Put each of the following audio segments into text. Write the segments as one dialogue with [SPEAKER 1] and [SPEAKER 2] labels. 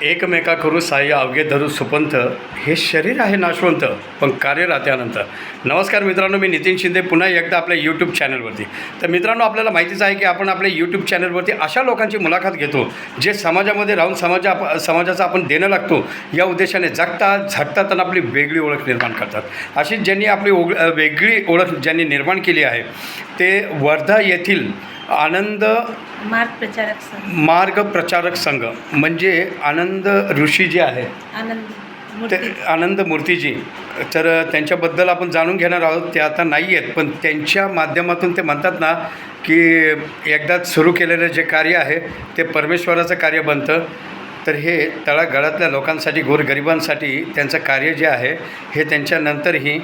[SPEAKER 1] एकमेका करू साह्य अवघे धरू सुपंथ, हे शरीर आहे नाशवंत पण कार्य राहते अनंत. नमस्कार मित्रांनो, मी नितीन शिंदे पुन्हा एकदा आपल्या यूट्यूब चॅनलवरती. तर मित्रांनो, आपल्याला माहितीच आहे की आपण आपल्या यूट्यूब चॅनलवरती अशा लोकांची मुलाखत घेतो जे समाजामध्ये राहून समाजाचं आपण देणं लागतो या उद्देशाने जगतात, झटतात आणि आपली वेगळी ओळख निर्माण करतात. अशीच ज्यांनी आपली वेगळी ओळख ज्यांनी निर्माण केली आहे ते वर्धा येथील आनंद मार्ग प्रचारक संघ म्हणजे आनंद ऋषी जे आहेत ते आनंद मूर्तीजी. तर त्यांच्याबद्दल आपण जाणून घेणार आहोत. ते आता नाही आहेत पण त्यांच्या माध्यमातून ते म्हणतात ना की एकदाच सुरू केलेलं जे कार्य आहे ते परमेश्वराचं कार्य बनतं. तर हे तळागाळातल्या लोकांसाठी, गोरगरिबांसाठी त्यांचं कार्य जे आहे हे त्यांच्यानंतरही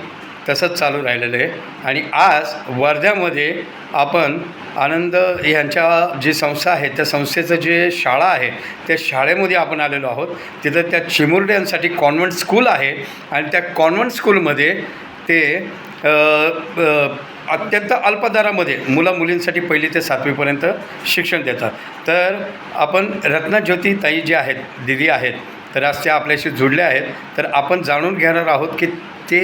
[SPEAKER 1] तसंच चालू राहिलेलं आहे. आणि आज वर्ध्यामध्ये आपण आनंद ह्यांच्या जी संस्था आहे त्या संस्थेचं जे शाळा आहे त्या शाळेमध्ये आपण आलेलो आहोत. तिथं त्या चिमुरड्यांसाठी कॉन्व्हेंट स्कूल आहे आणि त्या कॉन्व्हेंट स्कूलमध्ये ते अत्यंत अल्प दरामध्ये मुलींसाठी 1ली ते 7वीपर्यंत शिक्षण देतात. तर आपण रत्नाज्योती ताई जे आहेत, दिदी आहेत, तर आज त्या आपल्याशी जुळल्या आहेत. तर आपण जाणून घेणार आहोत की ते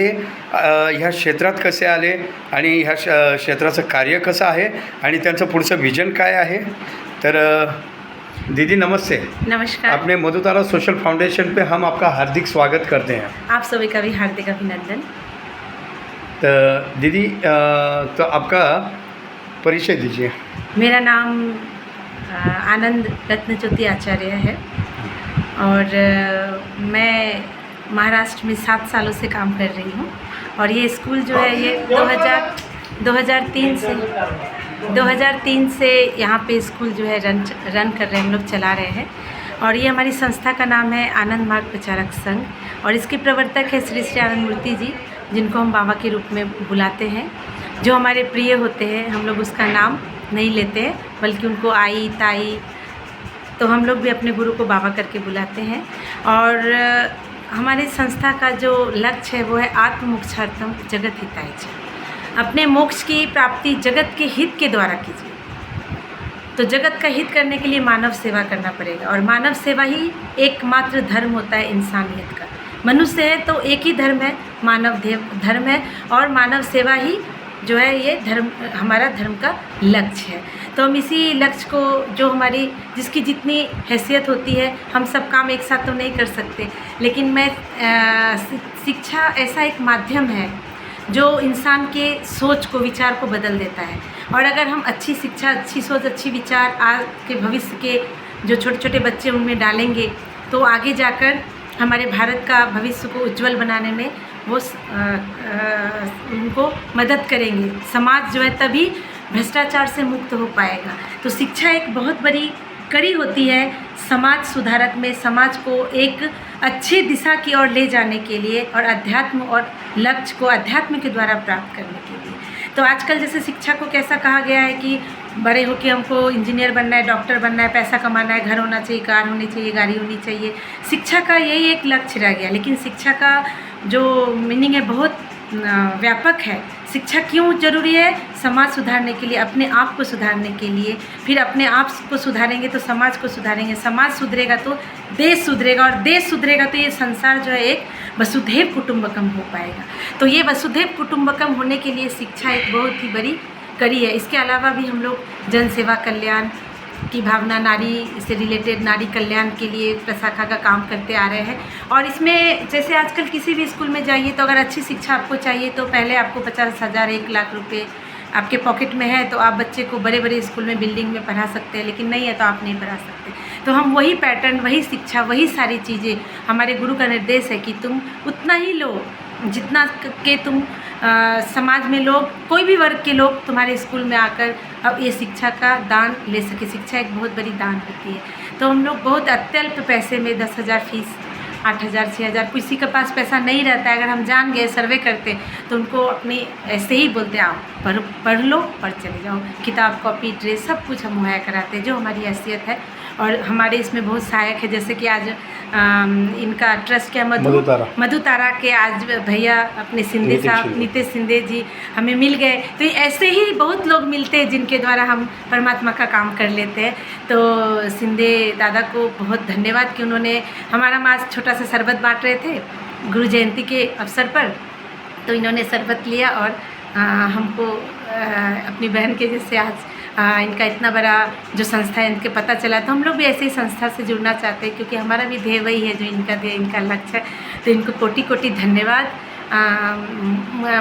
[SPEAKER 1] ह्या क्षेत्रात कसे आले आणि ह्या क्षेत्राचं कार्य कसं आहे आणि त्यांचं पुढचं विजन काय आहे. तर दीदी नमस्ते.
[SPEAKER 2] नमस्कार.
[SPEAKER 1] अपने मधुतारा सोशल फाउंडेशन पे हम आपका हार्दिक स्वागत करते हैं.
[SPEAKER 2] आप सभी का भी हार्दिक अभिनंदन.
[SPEAKER 1] तो दीदी तो आपका परिचय दीजिए.
[SPEAKER 2] मेरा नाम आनंद रत्नज्योति आचार्य है और मैं महाराष्ट्र में 7 सालों से काम कर रही हूँ. और ये स्कूल जो है ये 2003 से यहाँ पे स्कूल जो है रन कर रहे हैं, हम लोग चला रहे हैं. और ये हमारी संस्था का नाम है आनंद मार्ग प्रचारक संघ और इसके प्रवर्तक है श्री श्री आनंद मूर्ति जी, जिनको हम बाबा के रूप में बुलाते हैं. जो हमारे प्रिय होते हैं हम लोग उसका नाम नहीं लेते हैं बल्कि उनको आई ताई, तो हम लोग भी अपने गुरु को बाबा करके बुलाते हैं. और हमारी संस्था का जो लक्ष्य है वो है आत्ममोक्षार्थम जगत हिताय च. अपने मोक्ष की प्राप्ति जगत के हित के द्वारा कीजिए. तो जगत का हित करने के लिए मानव सेवा करना पड़ेगा और मानव सेवा ही एकमात्र धर्म होता है इंसानियत का. मनुष्य है तो एक ही धर्म है, मानव धर्म है और मानव सेवा ही जो है ये धर्म, हमारा धर्म का लक्ष्य है. तो हम इसी लक्ष्य को, जो हमारी जिसकी जितनी हैसियत होती है, हम सब काम एक साथ तो नहीं कर सकते, लेकिन मैं शिक्षा ऐसा एक माध्यम है जो इंसान के सोच को, विचार को बदल देता है. और अगर हम अच्छी शिक्षा, अच्छी सोच, अच्छी विचार आज के भविष्य के जो छोटे छोटे बच्चे उनमें डालेंगे तो आगे जाकर हमारे भारत का भविष्य को उज्जवल बनाने में वो उनको मदद करेंगे. समाज जो है तभी भ्रष्टाचार से मुक्त हो पाएगा. तो शिक्षा एक बहुत बड़ी कड़ी होती है समाज सुधारक में, समाज को एक अच्छी दिशा की ओर ले जाने के लिए और अध्यात्म और लक्ष्य को अध्यात्म के द्वारा प्राप्त करने के लिए. तो आजकल जैसे शिक्षा को कैसा कहा गया है कि बड़े होकर हमको इंजीनियर बनना है, डॉक्टर बनना है, पैसा कमाना है, घर होना चाहिए, कार होनी चाहिए, गाड़ी होनी चाहिए. शिक्षा का यही एक लक्ष्य रह गया. लेकिन शिक्षा का जो मीनिंग है बहुत व्यापक है. शिक्षा क्यों ज़रूरी है? समाज सुधारने के लिए, अपने आप को सुधारने के लिए. फिर अपने आप को सुधारेंगे तो समाज को सुधारेंगे, समाज सुधरेगा तो देश सुधरेगा और देश सुधरेगा तो ये संसार जो है एक वसुधैव कुटुंबकम हो पाएगा. तो ये वसुधैव कुटुंबकम होने के लिए शिक्षा एक बहुत ही बड़ी कड़ी है. इसके अलावा भी हम लोग जन सेवा, कल्याण की भावना, नारी से रिलेटेड नारी कल्याण के लिए प्रशाखा का काम करते आ रहे हैं. और इसमें जैसे आजकल किसी भी स्कूल में जाइए तो अगर अच्छी शिक्षा आपको चाहिए तो पहले आपको 50,000 1 लाख रुपए आपके पॉकेट में है तो आप बच्चे को बड़े बड़े स्कूल में, बिल्डिंग में पढ़ा सकते हैं. लेकिन नहीं है तो आप नहीं पढ़ा सकते. तो हम वही पैटर्न, वही शिक्षा, वही सारी चीज़ें, हमारे गुरु का निर्देश है कि तुम उतना ही लो जितना के तुम समाज में लोग, कोई भी वर्ग के लोग तुम्हारे स्कूल में आकर अब ये शिक्षा का दान ले सके. शिक्षा एक बहुत बड़ी दान होती है. तो हम लोग बहुत अत्यल्प पैसे में 10,000 फीस, 8,000 6,000, किसी के पास पैसा नहीं रहता है, अगर हम जान गए, सर्वे करते तो उनको अपनी ऐसे ही बोलते आओ पढ़ लो, पढ़ चले जाओ. किताब, कॉपी, ड्रेस सब कुछ हम मुहैया कराते हैं. जो हमारी हैसियत है और हमारे इसमें बहुत सहायक है। जैसे कि आज इनका ट्रस्ट क्या मधु तारा के आज भैया अपने सिंधे साहब नीतीश सिंधे जी हमें मिल गए। तो ऐसे ही बहुत लोग मिलते हैं जिनके द्वारा हम परमात्मा का काम कर लेते हैं। तो सिंधे दादा को बहुत धन्यवाद कि उन्होंने हमारा आज छोटा सा शरबत बांट रहे थे गुरु जयंती के अवसर पर, तो इन्होंने शरबत लिया और हमको अपनी बहन के जैसे आज इनका इतना बड़ा जो संस्था है इनके पता चला, तो हम लोग भी ऐसे ही संस्था से जुड़ना चाहते हैं क्योंकि हमारा भी ध्येय वही है जो इनका ध्येय इनका लक्ष्य है। तो इनको कोटि कोटि धन्यवाद।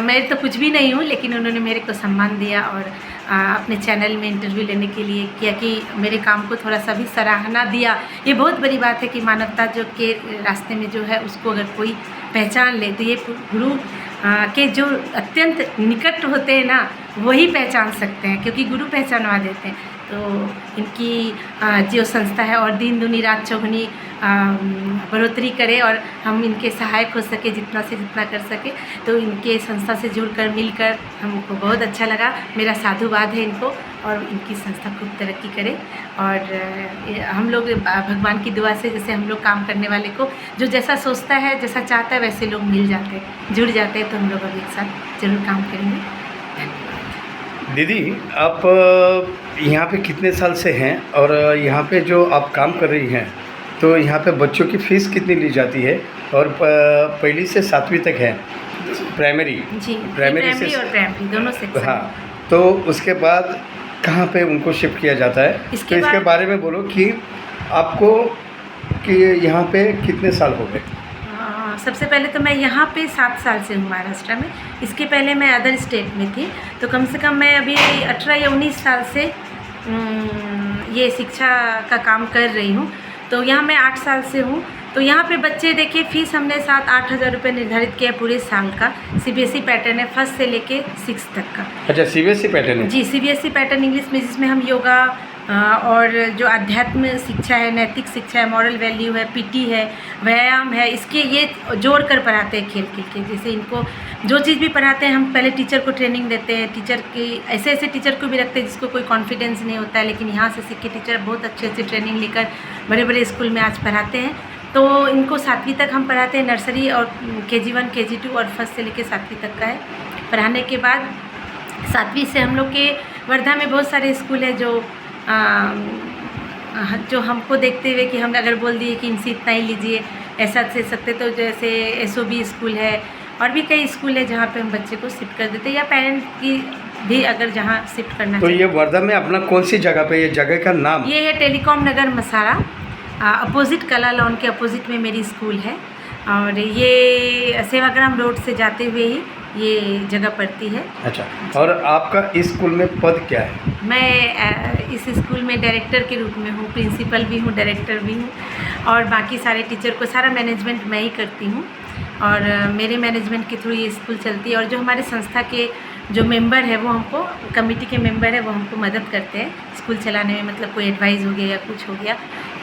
[SPEAKER 2] मैं तो कुछ भी नहीं हूँ, लेकिन उन्होंने मेरे को सम्मान दिया और अपने चैनल में इंटरव्यू लेने के लिए किया कि मेरे काम को थोड़ा सा भी सराहना दिया। ये बहुत बड़ी बात है कि मानवता जो के रास्ते में जो है उसको अगर कोई पहचान ले तो ये गुरु के जो अत्यंत निकट होते हैं ना वही पहचान सकते हैं, क्योंकि गुरु पहचानवा देते हैं। तो इनकी जो संस्था है और दिन दुनी रात चौगुनी बढ़ोतरी करे और हम इनके सहायक हो सके जितना से जितना कर सके। तो इनके संस्था से जुड़कर मिलकर हमको बहुत अच्छा लगा। मेरा साधुवाद है इनको और इनकी संस्था खूब तरक्की करे। और हम लोग भगवान की दुआ से जैसे हम लोग काम करने वाले को जो जैसा सोचता है जैसा चाहता है वैसे लोग मिल जाते हैं जुड़ जाते हैं। तो हम लोग अब एक साथ जरूर काम करेंगे।
[SPEAKER 1] दीदी आप यहाँ पे कितने साल से हैं और यहाँ पे जो आप काम कर रही हैं तो यहाँ पे बच्चों की फ़ीस कितनी ली जाती है? और पहली से 7वीं तक है प्राइमरी?
[SPEAKER 2] जी,
[SPEAKER 1] प्राइमरी से
[SPEAKER 2] और प्राइमरी दोनों सेक्शन।
[SPEAKER 1] हाँ, तो उसके बाद कहाँ पे उनको शिफ्ट किया जाता है? तो इसके बारे में बोलो कि आपको कि यहाँ पे कितने साल हो गए?
[SPEAKER 2] सबसे पहले तो मैं यहाँ पे 7 साल से हूँ महाराष्ट्र में। इसके पहले मैं अदर स्टेट में थी, तो कम से कम मैं अभी 18 या 19 साल से ये शिक्षा का काम कर रही हूँ। तो यहाँ मैं 8 साल से हूँ। तो यहाँ पे बच्चे देखिए फ़ीस हमने 7-8 हज़ार रुपये निर्धारित किया पूरे साल का। CBSE पैटर्न है 1st से लेके 6th तक का।
[SPEAKER 1] अच्छा, CBSE पैटर्न है?
[SPEAKER 2] जी, CBSE पैटर्न इंग्लिश में, जिसमें हम योगा और जो अध्यात्म शिक्षा है, नैतिक शिक्षा है, मॉरल वैल्यू है, PT है, व्यायाम है, इसके ये जोड़ कर पढ़ाते हैं खेल खेल के। जैसे इनको जो चीज़ भी पढ़ाते हैं हम पहले टीचर को ट्रेनिंग देते हैं। टीचर की ऐसे टीचर को भी रखते हैं जिसको कोई कॉन्फिडेंस नहीं होता है, लेकिन यहाँ से सीख के टीचर बहुत अच्छे ट्रेनिंग लेकर बड़े बड़े स्कूल में आज पढ़ाते हैं। तो इनको 7वीं तक हम पढ़ाते हैं। नर्सरी और KG1 KG2 और 1st से लेकर 7वीं तक का है। पढ़ाने के बाद 7वीं से हम लोग के वर्धा में बहुत सारे स्कूल है जो हमको देखते हुए कि हम अगर बोल दिए कि इनसे इतना ही लीजिए ऐसा से सकते, तो जैसे SOB स्कूल है और भी कई स्कूल है जहाँ पे हम बच्चे को शिफ्ट कर देते हैं, या पेरेंट की भी अगर जहाँ शिफ्ट करना
[SPEAKER 1] तो ये वर्धा में अपना कौन सी जगह पे, ये जगह का नाम?
[SPEAKER 2] ये है टेलीकॉम नगर मसारा, अपोजिट कला लॉन के अपोजिट में मेरी स्कूल है। और ये सेवाग्राम रोड से जाते हुए ही ये जगह पड़ती है।
[SPEAKER 1] अच्छा, और आपका इस स्कूल में पद क्या है?
[SPEAKER 2] मैं इस स्कूल में डायरेक्टर के रूप में हूँ, प्रिंसिपल भी हूँ, डायरेक्टर भी हूँ और बाकी सारे टीचर को सारा मैनेजमेंट मैं ही करती हूँ। और मेरे मैनेजमेंट के थ्रू ये स्कूल चलती है। और जो हमारे संस्था के जो मेंबर है वो हमको, कमेटी के मेंबर है वो हमको मदद करते हैं स्कूल चलाने में। मतलब कोई एडवाइस हो गया या कुछ हो गया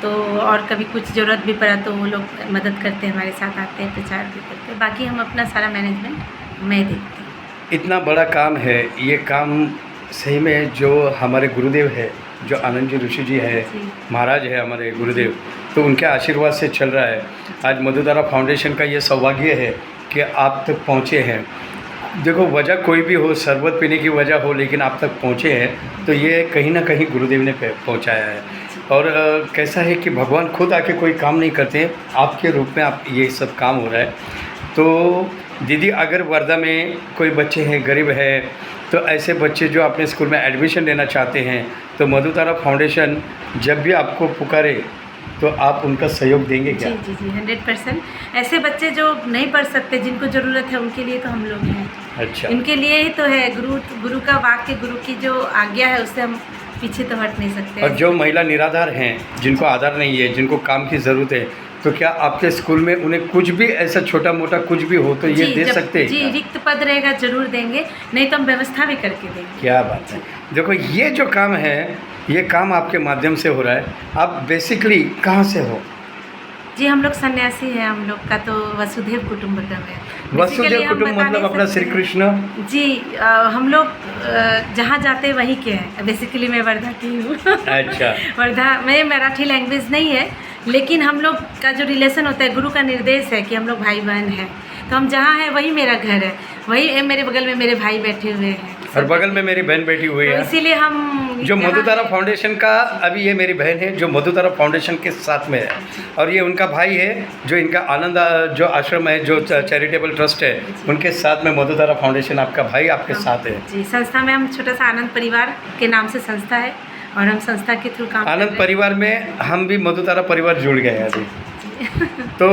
[SPEAKER 2] तो, और कभी कुछ ज़रूरत भी पड़ा तो वो लोग मदद करते हैं, हमारे साथ आते हैं, प्रचार भी करते हैं। बाकी हम अपना सारा मैनेजमेंट मैं देखती हूँ।
[SPEAKER 1] इतना बड़ा काम है ये काम, सही में जो हमारे गुरुदेव है, जो आनंद जी ऋषि जी है, महाराज है हमारे गुरुदेव, तो उनके आशीर्वाद से चल रहा है। आज मधु तारा फाउंडेशन का ये सौभाग्य है कि आप तक पहुँचे हैं। देखो, वजह कोई भी हो, शरबत पीने की वजह हो, लेकिन आप तक पहुँचे हैं तो ये कहीं ना कहीं गुरुदेव ने पहुँचाया है। और कैसा है कि भगवान खुद आके कोई काम नहीं करते, आपके रूप में आप ये सब काम हो रहा है। तो दीदी, अगर वर्धा में कोई बच्चे हैं, गरीब है, तो ऐसे बच्चे जो अपने स्कूल में एडमिशन लेना चाहते हैं तो मधु तारा फाउंडेशन जब भी आपको पुकारे तो आप उनका सहयोग देंगे क्या?
[SPEAKER 2] जी 100%। ऐसे बच्चे जो नहीं पढ़ सकते, जिनको ज़रूरत है, उनके लिए तो हम लोग हैं।
[SPEAKER 1] अच्छा,
[SPEAKER 2] इनके लिए ही तो है। गुरु का वाक्य, गुरु की जो आज्ञा है उससे हम पीछे तो हट नहीं सकते।
[SPEAKER 1] और जो महिला निराधार हैं, जिनको आधार नहीं है, जिनको काम की ज़रूरत है, तो क्या आपके स्कूल में उन्हें कुछ भी ऐसा छोटा मोटा कुछ भी हो तो ये दे सकते हैं?
[SPEAKER 2] जी, रिक्त पद रहेगा जरूर देंगे, नहीं तो हम व्यवस्था भी करके देंगे।
[SPEAKER 1] क्या बात है। देखो, ये जो काम है, ये काम आपके माध्यम से हो रहा है। आप बेसिकली कहाँ से हो?
[SPEAKER 2] जी हम लोग सन्यासी हैं, हम लोग का तो वसुधैव कुटुंबकम है।
[SPEAKER 1] वसुदेव
[SPEAKER 2] Basically हम
[SPEAKER 1] कुटुंब
[SPEAKER 2] बता
[SPEAKER 1] मतलब
[SPEAKER 2] नहीं
[SPEAKER 1] अपना
[SPEAKER 2] सकते
[SPEAKER 1] श्री
[SPEAKER 2] हैं।
[SPEAKER 1] कृष्ण।
[SPEAKER 2] जी हम लोग जहाँ जाते हैं वहीं के हैं। बेसिकली मैं वर्धा की हूँ।
[SPEAKER 1] अच्छा।
[SPEAKER 2] वर्धा में मराठी लैंग्वेज नहीं है, लेकिन हम लोग का जो रिलेशन होता है, गुरु का निर्देश है कि हम लोग भाई बहन हैं, तो हम जहाँ हैं वही मेरा घर है, वही मेरे बगल में मेरे भाई बैठे हुए हैं
[SPEAKER 1] और बगल में मेरी बहन बैठी हुई
[SPEAKER 2] तो
[SPEAKER 1] है।
[SPEAKER 2] इसीलिए हम
[SPEAKER 1] जो
[SPEAKER 2] यहाँ-
[SPEAKER 1] मधुतारा फाउंडेशन का, अभी ये मेरी बहन है जो मधुतारा फाउंडेशन के साथ में है, और ये उनका भाई है जो इनका आनंद जो आश्रम है, जो चैरिटेबल ट्रस्ट है, उनके साथ में मधुतारा फाउंडेशन आपका भाई आपके साथ है।
[SPEAKER 2] जी संस्था में हम छोटा सा आनंद परिवार के नाम से संस्था है, और हम संस्था के थ्रू काम कर
[SPEAKER 1] आनंद
[SPEAKER 2] रहे हैं।
[SPEAKER 1] परिवार में हम भी मधुतारा परिवार जुड़ गए हैं अभी। तो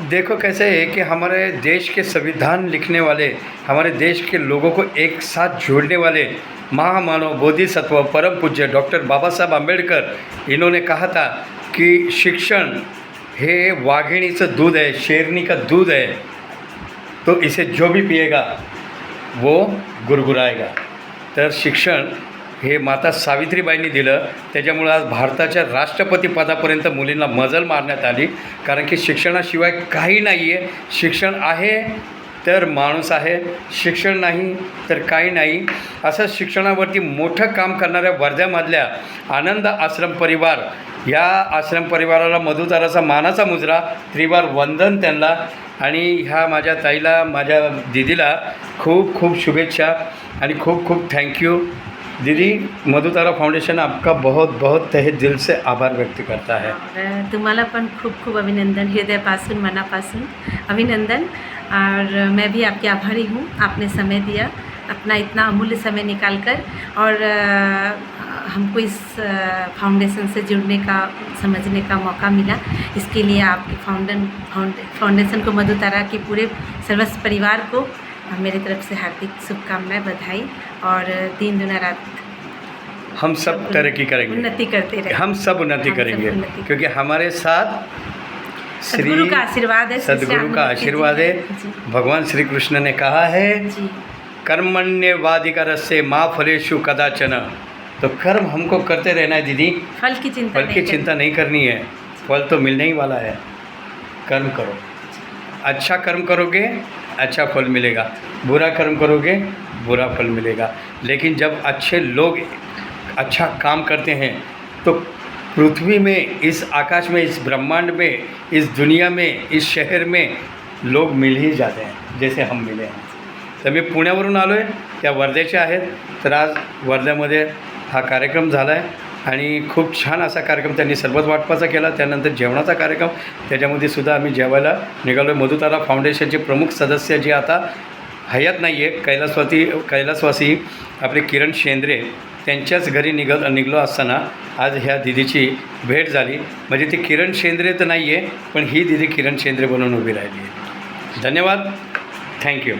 [SPEAKER 1] देखो कैसे है कि हमारे देश के संविधान लिखने वाले, हमारे देश के लोगों को एक साथ जोड़ने वाले महामानव बोधिसत्व परम पूज्य डॉक्टर बाबा साहब आंबेडकर, इन्होंने कहा था कि शिक्षण हे वाघिणीचं दूध है, शेरनी का दूध है, तो इसे जो भी पिएगा वो गुरगुराएगा। तर शिक्षण हे माता सावित्रीबाईंनी दिलं, त्याच्यामुळं आज भारताच्या राष्ट्रपती पदापर्यंत मुलींना मजल मारण्यात आली, कारण की शिक्षणाशिवाय काही नाही आहे। शिक्षण आहे तर माणूस आहे, शिक्षण नाही तर काही नाही। असं शिक्षणावरती मोठं काम करणाऱ्या वर्ध्यामधल्या आनंद आश्रम परिवार, या आश्रम परिवाराला मधुताराचा मानाचा मुजरा, त्रिवार वंदन त्यांना, आणि ह्या माझ्या ताईला, माझ्या दीदीला खूप खूप शुभेच्छा आणि खूप खूप थँक्यू। दीदी, मधुतारा फाउंडेशन आपका बहुत बहुत तहे दिल से आभार व्यक्त करता है।
[SPEAKER 2] और तुम्हाला पण खूप खूप अभिनंदन, हृदयापासून मनापासून अभिनंदन। और मैं भी आपकी आभारी हूँ, आपने समय दिया, अपना इतना अमूल्य समय निकाल कर, और हमको इस फाउंडेशन से जुड़ने का, समझने का मौका मिला। इसके लिए आपके फाउंडेशन को, मधुतारा के पूरे सर्वस्व परिवार को मेरी तरफ से हार्दिक शुभकामनाएं, बधाई, और दिन दुना रात
[SPEAKER 1] हम सब तरक्की करेंगे,
[SPEAKER 2] उन्नति करते रहे।
[SPEAKER 1] हम सब उन्नति
[SPEAKER 2] हम सब
[SPEAKER 1] करेंगे,
[SPEAKER 2] उन्नति
[SPEAKER 1] क्योंकि हमारे साथ
[SPEAKER 2] सद्गुरु का आशीर्वाद है,
[SPEAKER 1] सद्गुरु का आशीर्वाद है।
[SPEAKER 2] जी
[SPEAKER 1] भगवान श्री कृष्ण ने कहा है,
[SPEAKER 2] जी
[SPEAKER 1] कर्मण्येवाधिकारस्य मा फलेषु कदाचन। तो कर्म हमको करते रहना है दीदी,
[SPEAKER 2] फल की चिंता
[SPEAKER 1] फल की चिंता नहीं करनी है, फल तो मिलने ही वाला है। कर्म करो, अच्छा कर्म करोगे अच्छा फल मिलेगा, बुरा कर्म करोगे बुरा फल मिलेगा। लेकिन जब अच्छे लोग अच्छा काम करते हैं तो पृथ्वी में, इस आकाश में, इस ब्रह्मांड में, इस दुनिया में, इस शहर में लोग मिल ही जाते हैं, जैसे हम मिले हैं। तर मी पुण्यावरून आलो आहे, त्या वर्ध्याचे आहेत, तर आज वर्ध्यामध्ये हा कार्यक्रम झाला आहे आणि खूप छान असा कार्यक्रम त्यांनी सरबत वाटपाचा केला, त्यानंतर जेवणाचा कार्यक्रम, त्याच्यामध्ये सुद्धा आम्ही जेवायला निघालो आहे। मधुतारा फाउंडेशनचे प्रमुख सदस्य जे आता हयात नाही आहे, कैलासवासी आपले किरण शेंद्रे, त्यांच्याच घरी निघलो असताना आज ह्या दिदीची भेट झाली। म्हणजे ती किरण शेंद्रे तर नाही आहे, पण ही दिदी किरण शेंद्रे बनून उभी राहिली आहे। धन्यवाद, थँक्यू।